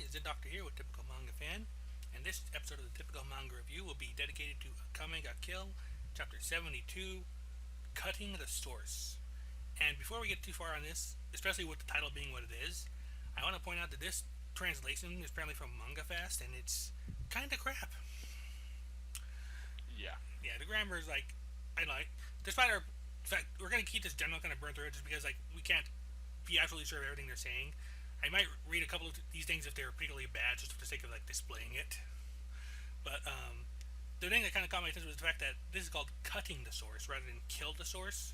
Zeidoktor here with Typical Manga Fan, and this episode of the Typical Manga Review will be dedicated to Akame Got Kill, Chapter 72, Cutting the Source. And before we get too far on this, especially with the title being what it is, I want to point out that this translation is apparently from MangaFast, and it's kind of crap. Yeah. Yeah, the grammar is like, I like. Despite our, in fact, we're going to keep this general kind of burn through it just because like we can't be absolutely sure of everything they're saying. I might read a couple of these things if they're particularly bad, just for the sake of like displaying it. But the thing that kind of caught my attention was the fact that this is called cutting the source rather than kill the source.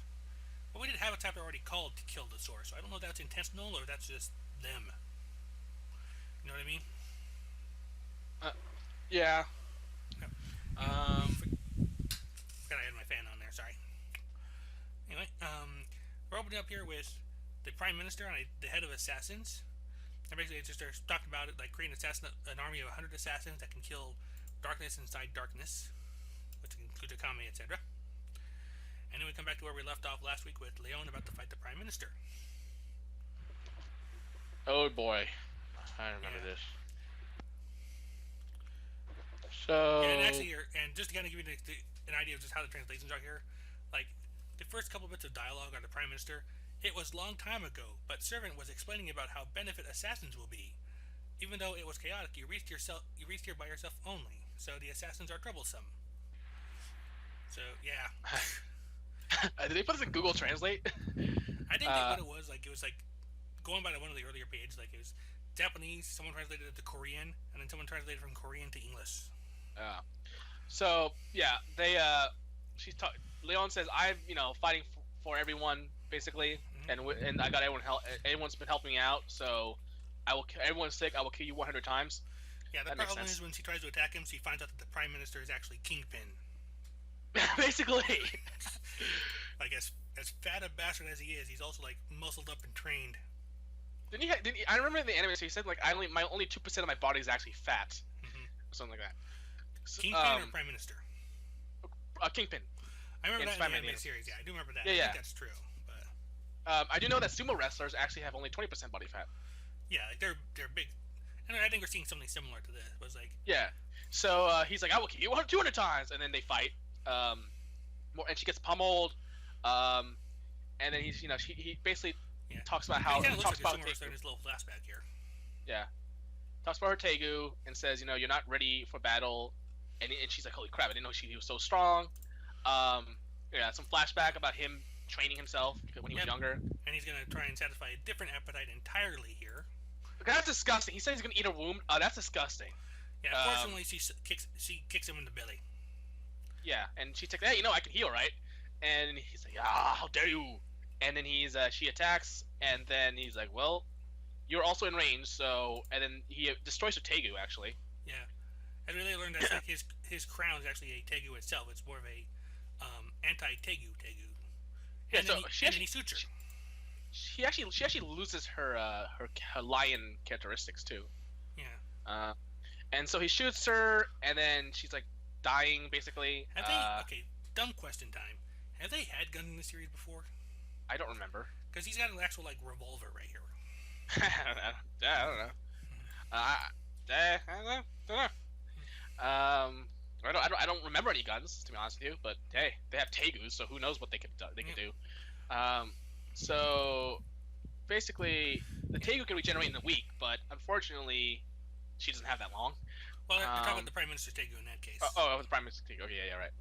But we didn't have a chapter already called to kill the source, so I don't know if that's intentional or if that's just them. You know what I mean? Yeah. Yep. Forgot I had my fan on there. Sorry. Anyway, we're opening up here with the Prime Minister and the head of assassins. And basically, it's just they're talking about it, like creating an army of 100 assassins that can kill darkness inside darkness, which includes Akame, etc. And then we come back to where we left off last week with Leon about to fight the Prime Minister. Oh boy, I remember this. So Yeah, and actually, and just to kind of give you an idea of just how the translations are here, like the first couple bits of dialogue on the Prime Minister. It was long time ago, but Servant was explaining about how benefit assassins will be. Even though it was chaotic, you reached here by yourself only, so the assassins are troublesome. So yeah. Did they put this in Google Translate? I think what it was like going by one of the earlier pages, like it was Japanese, someone translated it to Korean, and then someone translated from Korean to English. So yeah, Leon says I'm fighting for everyone basically, and I got everyone's been helping me out, so everyone's sick, I will kill you 100 times. Yeah, the problem is when she tries to attack him, she finds out that the Prime Minister is actually Kingpin. Basically. Like as fat a bastard as he is, he's also like muscled up and trained. Didn't he, I remember in the anime, so he said like only 2% of my body is actually fat, or something like that. Kingpin or Prime Minister? Kingpin. I remember that in the anime series. Yeah, I do remember that. Yeah, I think that's true. But I do know that sumo wrestlers actually have only 20% body fat. Yeah, like they're big, and I think we're seeing something similar to this. Was like so he's like, I will kill you 200 times, and then they fight. And she gets pummeled. And then he basically talks about how he talks about his little flashback here. Yeah, talks about her Tegu and says, you're not ready for battle, and she's like, holy crap, I didn't know he was so strong. Some flashback about him training himself when he was younger, and he's gonna try and satisfy a different appetite entirely here. That's disgusting. He says he's gonna eat a womb. That's disgusting. Yeah, fortunately, she kicks him in the belly. Yeah, and she's like, hey, I can heal, right? And he's like, how dare you? And then she attacks, and then he's like, well, you're also in range, so, and then he destroys her Tegu, actually. Yeah, I really learned that like his crown is actually a Tegu itself. It's more of a anti-Tegu. Yeah, and so he shoots her. She actually loses her lion characteristics too. Yeah. And so he shoots her, and then she's like dying basically. Okay, dumb question time. Have they had guns in this series before? I don't remember. Because he's got an actual like revolver right here. I don't know. I don't remember any guns, to be honest with you. But hey, they have Tegus, so who knows what they could do. So basically, the Tegu can regenerate in a week, but unfortunately, she doesn't have that long. Well, they're talking about the Prime Minister's Tegu in that case. The Prime Minister's Tegu. Okay, yeah, right.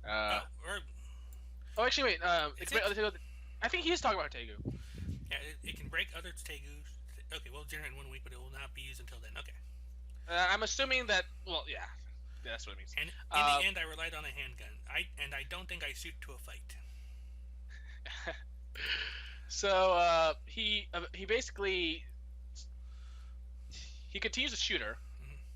Actually, wait. I think he is talking about her Tegu. Yeah, it can break other Tegus. Okay, well, generate in 1 week, but it will not be used until then. Okay. I'm assuming that. Well, yeah, that's what it means. And in the end, I relied on a handgun. I don't think I shoot to a fight. So he basically continues to shoot her,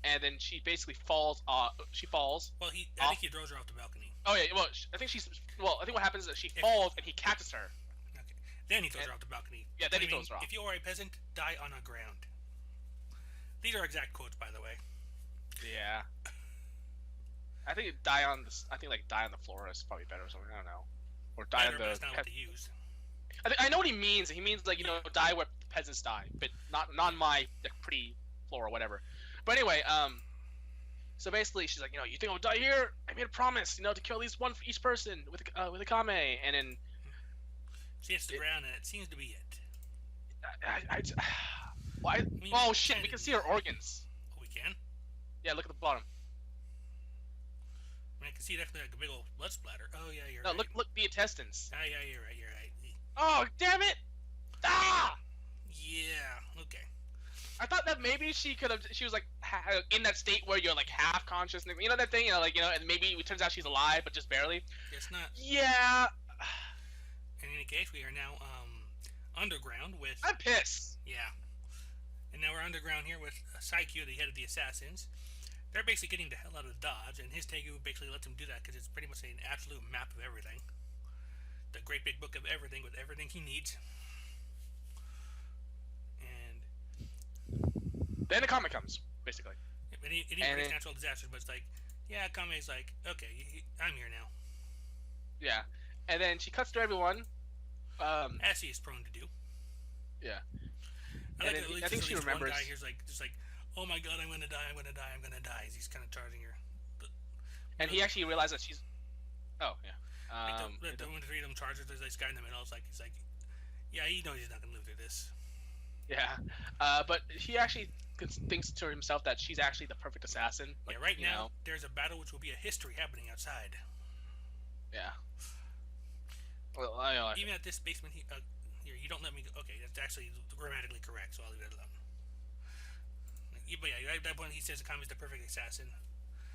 and then she basically falls. She falls. Well, I think he throws her off the balcony. Oh yeah. Well, I think what happens is that she falls and he catches her. Okay. Then he throws her off the balcony. Yeah. Then he throws her off. If you are a peasant, die on the ground. These are exact quotes, by the way. Yeah. I think die on the floor is probably better or something. I don't know. Or die on the. That's not what they use. I know what he means. He means die where peasants die, but not on my pretty floor or whatever. But anyway, so basically she's like, you think I'll die here? I made a promise, to kill at least one for each person with Akame, and then She hits the ground, and it seems to be it. Why? I mean, Oh shit! We can see her organs. Oh, we can? Yeah, look at the bottom. I mean, I can see definitely like a big old blood splatter. Oh yeah, you're No, right. look the intestines. Ah, yeah, you're right. Oh damn it! Ah! Yeah. Okay. I thought that maybe she was like in that state where you're like half conscious, that thing, and maybe it turns out she's alive but just barely. Guess not. Yeah. In any case, we are now underground with. I'm pissed. Yeah. And now we're underground here with Saikyu, the head of the assassins. They're basically getting the hell out of Dodge, and his Tegu basically lets him do that because it's pretty much an absolute map of everything. The great big book of everything with everything he needs. And then the comic comes, basically. It even natural disasters, but it's like, yeah, Kame's like, okay, I'm here now. Yeah. And then she cuts through everyone. As he is prone to do. Yeah. I think she remembers. One guy here's like, just like, oh my god, I'm gonna die. As he's kind of charging her. And he actually realized that she's. Oh yeah. When the three of them charges, there's this guy in the middle. He's like, yeah, he knows he's not gonna live through this. Yeah. But he actually thinks to himself that she's actually the perfect assassin. Like, yeah. Right now, there's a battle which will be a history happening outside. Yeah. Well, even at this basement, here, you don't let me go. Okay, that's actually grammatically correct, so I'll leave it alone. But yeah, at that point he says Akame's the perfect assassin.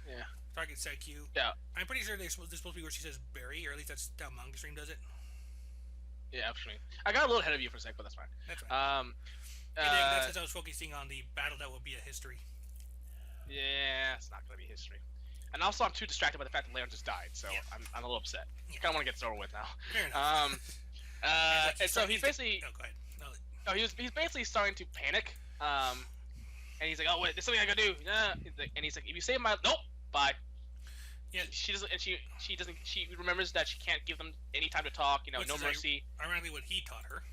Yeah. Target Saikyu. Yeah. I'm pretty sure this supposed to be where she says Barry, or at least that's how Manga Stream does it. Yeah, actually. I got a little ahead of you for a sec, but that's fine. That's fine. That's because I was focusing on the battle that will be a history. Yeah, it's not going to be history. And also, I'm too distracted by the fact that Leon just died, so yeah. I'm a little upset. Yeah. I kind of want to get this over with now. Fair enough. And so he's basically. Oh, go ahead. No, he's basically starting to panic. And he's like, "Oh wait, there's something I gotta do." Yeah. And he's like, "If you save my bye." Yeah. She doesn't, and she doesn't. She remembers that she can't give them any time to talk. No mercy. Ironically, what he taught her.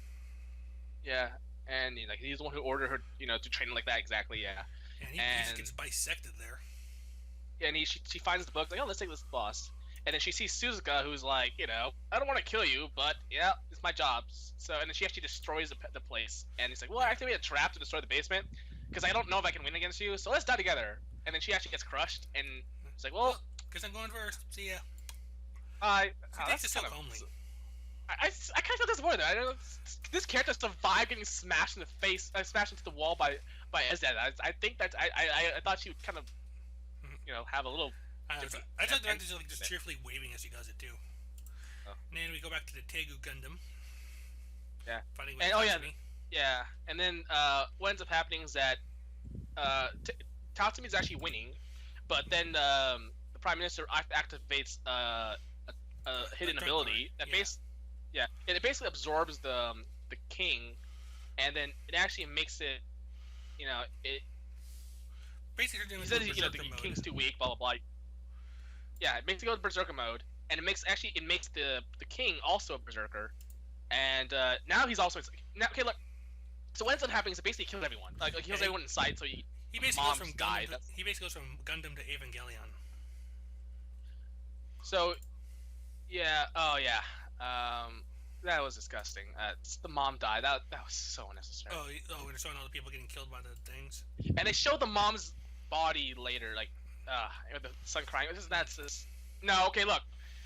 Yeah, and he's the one who ordered her, to train like that exactly. Yeah. And he just gets bisected there. Yeah, and she finds the book, like, oh, let's take this boss. And then she sees Suzuka, who's like, I don't want to kill you, but yeah, it's my job. So, and then she actually destroys the place. And he's like, well, I activate a trap to destroy the basement, because I don't know if I can win against you, so let's die together. And then she actually gets crushed, and it's like, well, because I'm going first. See ya. That's kind of homely. I kind of feel disappointed. This character survived getting smashed in the face, smashed into the wall by Ezed. I think that I thought she would kind of, have a little. I thought the actor's just cheerfully waving as he does it too. Oh. And then we go back to the Tegu Gundam. Yeah. Fighting with yeah. And then what ends up happening is that Tatsumi is actually winning, but then the Prime Minister activates a hidden ability that and it basically absorbs the king, and then it actually makes it, it. Basically, he says the king's too weak, blah blah blah. Yeah, it makes it go to berserker mode, and it makes the king also a berserker, and now he's also okay. Look, so what ends up happening is it basically kills everyone. Like he kills everyone inside. So he basically goes from Gundam. He basically goes from Gundam to Evangelion. So, yeah. Oh yeah. That was disgusting. The mom died. That was so unnecessary. Oh, and they're showing all the people getting killed by the things. And they showed the mom's body later, like, the son crying. No, okay, look.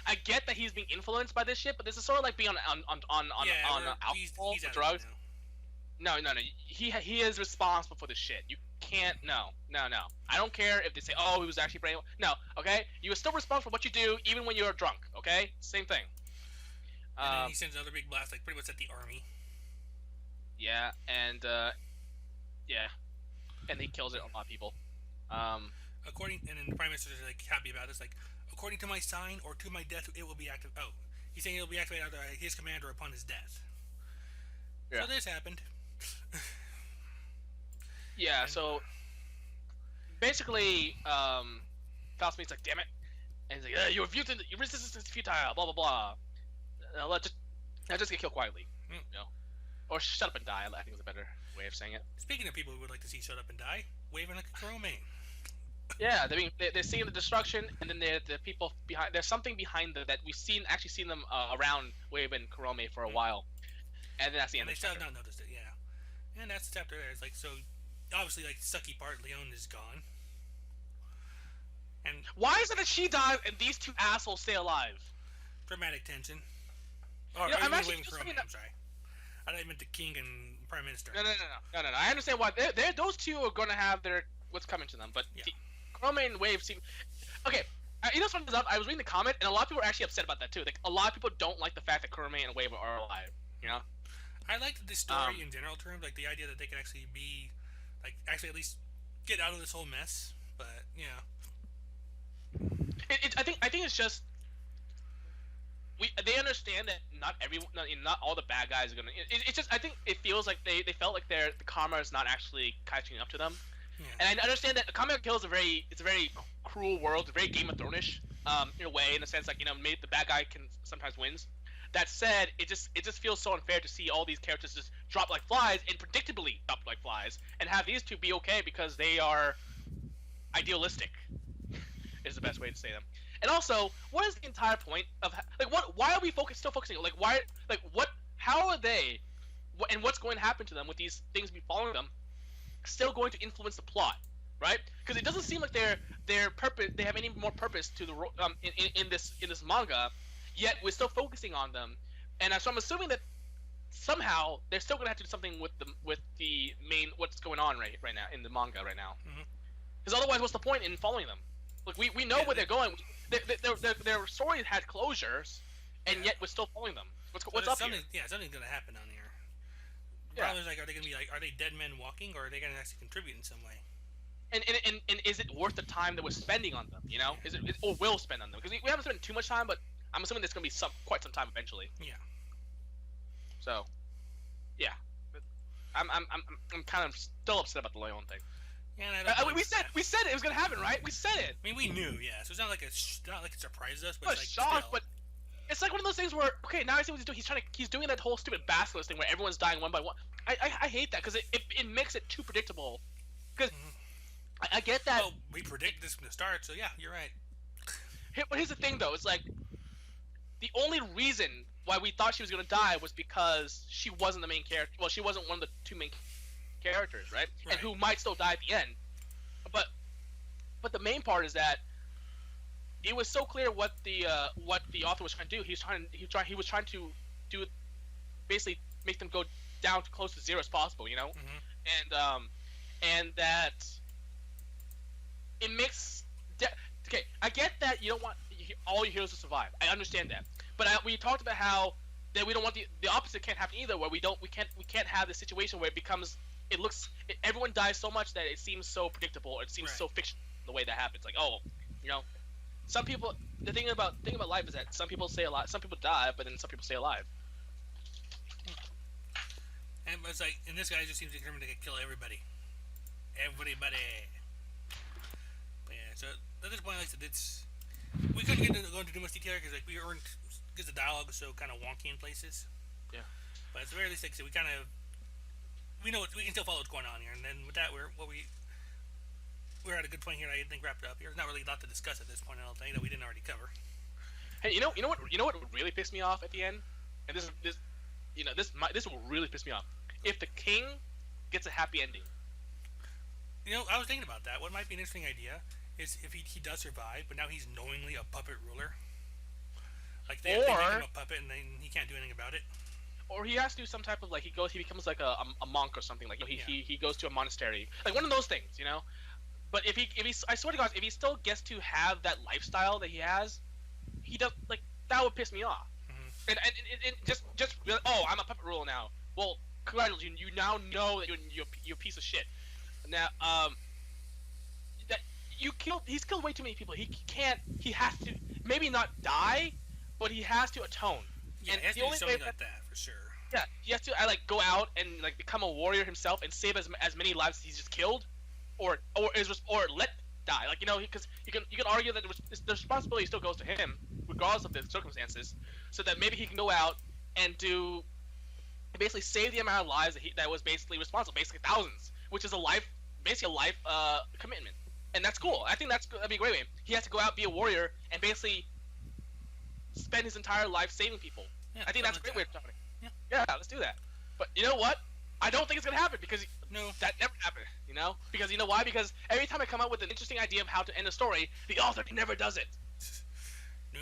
I get that he's being influenced by this shit, but this is sort of like being on alcohol, drugs. No. He is responsible for this shit. You can't. No. I don't care if they say, oh, he was actually brain. No, okay. You are still responsible for what you do, even when you're drunk. Okay, same thing. And then he sends another big blast, like pretty much at the army. Yeah, and and he kills a lot of people. And then the Prime Minister is like happy about this, like, according to my sign or to my death, it will be active. Oh, he's saying it will be activated under his command or upon his death. Yeah. So this happened. Yeah. So basically, Cosme's like, damn it, and he's like, your resistance is futile. Blah blah blah. I'll just get killed quietly, or shut up and die. I think is better. way of saying it. Speaking of people who would like to see shut up and die, waving like a Kurome. Yeah, they're seeing the destruction, and then the people behind. There's something behind them that we've actually seen them around Wave and Kurome for a while, and then that's the end And they of the still have chapter. not noticed it, yeah. And that's the chapter there. It's like, so, obviously, like, sucky part, Leon is gone. And Why is it that she dies and these two assholes stay alive? dramatic tension. Or, You know, I'm I actually waving just Kurome, thinking I'm sorry. I thought you meant the king and prime minister. no. I understand why those two are gonna have their what's coming to them, but Yeah. Kurome and Wave seem okay. You know what's up? I was reading the comment, and a lot of people are actually upset about that too. Like a lot of people don't like the fact that Kurome and Wave are alive. You know. I liked the story in general terms, like the idea that they can actually be, like, actually at least get out of this whole mess. But yeah, I think it's just they understand that not all the bad guys are gonna. It's just I think it feels like they felt like the karma is not actually catching up to them, yeah, and I understand that Akame Kill is a very cruel world, very Game of Thrones-ish, in a way, in a sense, like maybe the bad guy can sometimes wins. That said, it just feels so unfair to see all these characters just drop like flies and predictably drop like flies, and have these two be okay because they are idealistic. Is the best way to say them. And also, what is the entire point of like what? Why are we still focusing? Like why? Like what? How are they? And what's going to happen to them with these things be following them? Still going to influence the plot, right? Because it doesn't seem like their purpose. They have any more purpose to the in this manga. Yet we're still focusing on them, and so I'm assuming that somehow they're still going to have to do something with the main what's going on right now in the manga right now. Because otherwise, what's the point in following them? Like we know where they're going. Their story had closures, and yet we're still following them. What's up here? Yeah, something's gonna happen on here. The Yeah. problem is, like, are they gonna be like, are they dead men walking, or are they gonna actually contribute in some way? And is it worth the time that we're spending on them? You know, is it or will spend on them? Because we haven't spent too much time, but I'm assuming there's gonna be quite some time eventually. Yeah. So, yeah, I'm kind of still upset about the Leon thing. Yeah, and I don't We said it was gonna happen, right? We said it. I mean, we knew, yeah. So it's not like it surprised us, but I it's was like shocked, still. but it's like one of those things where okay, now I see what he's doing. He's doing that whole stupid basilisk thing where everyone's dying one by one. I hate that because it makes it too predictable. Because I get that. Well, we predicted this from the start, so yeah, you're right. But here's the thing, though. It's like the only reason why we thought she was gonna die was because she wasn't the main character. Well, she wasn't one of the two main characters, right? And who might still die at the end. But the main part is that it was so clear what the author was trying to do. He was trying to do basically make them go down to close to zero as possible, you know, and that it makes okay. I get that you don't want all your heroes to survive. I understand that, but we talked about how that we don't want the opposite can't happen either, where we can't have the situation where everyone dies so much that it seems so predictable. Or it seems so fictional the way that happens. Like, oh, you know, some people. The thing about life is that some people stay alive, some people die, but then some people stay alive. And it's like, and this guy just seems determined to kill everybody. Everybody. But yeah, so at this point, like I said, we couldn't go into too much detail because like we weren't, because the dialogue was so kind of wonky in places. Yeah. But at the very least, like I said, we know we can still follow what's going on here, and then with that, we're at a good point here. I think wrapped it up here. There's not really a lot to discuss at this point. I don't think that we didn't already cover. Hey, you know what really pissed me off at the end, and this will really piss me off. If the king gets a happy ending. You know, I was thinking about that. What might be an interesting idea is if he does survive, but now he's knowingly a puppet ruler. Like they make him a puppet, and then he can't do anything about it. Or he has to do some type of like he becomes like a monk or something. Like he goes to a monastery, like one of those things, you know. But if he I swear to God, if he still gets to have that lifestyle that he has, he does like that would piss me off. And just oh, I'm a puppet ruler now. Well, congratulations, you now know that you're a piece of shit. Now that he's killed way too many people. He has to maybe not die, but he has to atone. Yeah, and he has to do something like that for sure. Yeah, he has to go out and like become a warrior himself and save as many lives as he's just killed, or let die. Like, you know, because you can argue that the responsibility still goes to him regardless of the circumstances, so that maybe he can go out and do he basically saved the amount of lives that was basically responsible, basically thousands, which is a life, basically a life commitment, and that's cool. I think that'd be a great way. He has to go out, be a warrior, and basically spend his entire life saving people. Yeah, I think that's a like great way of talking. Yeah. Yeah, let's do that. But you know what? I don't think it's gonna happen because no, that never happened. You know, because you know why? Because every time I come up with an interesting idea of how to end a story, the author never does it. no,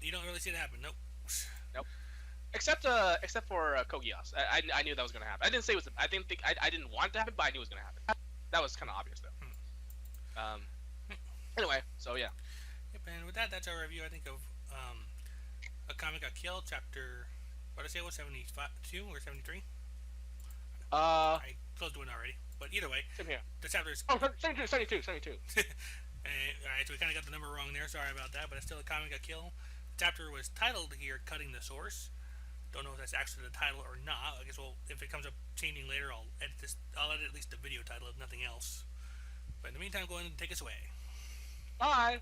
you don't really see it happen. Nope. Nope. Except for Kogias. I knew that was gonna happen. I didn't say it was. I didn't want it to happen, but I knew it was gonna happen. That was kind of obvious though. Anyway, so yeah. Yep, and with that, that's our review. I think of Akame Got Killed, chapter. What did I say? It was 72 or 73? I closed one already, but either way, Same here. the chapter is. Oh, 72. Alright, so we kind of got the number wrong there. Sorry about that, but it's still Akame Got Killed. The chapter was titled here, "Cutting the Source." Don't know if that's actually the title or not. I guess if it comes up changing later, I'll edit this. I'll edit at least the video title, if nothing else. But in the meantime, go ahead and take us away. Bye.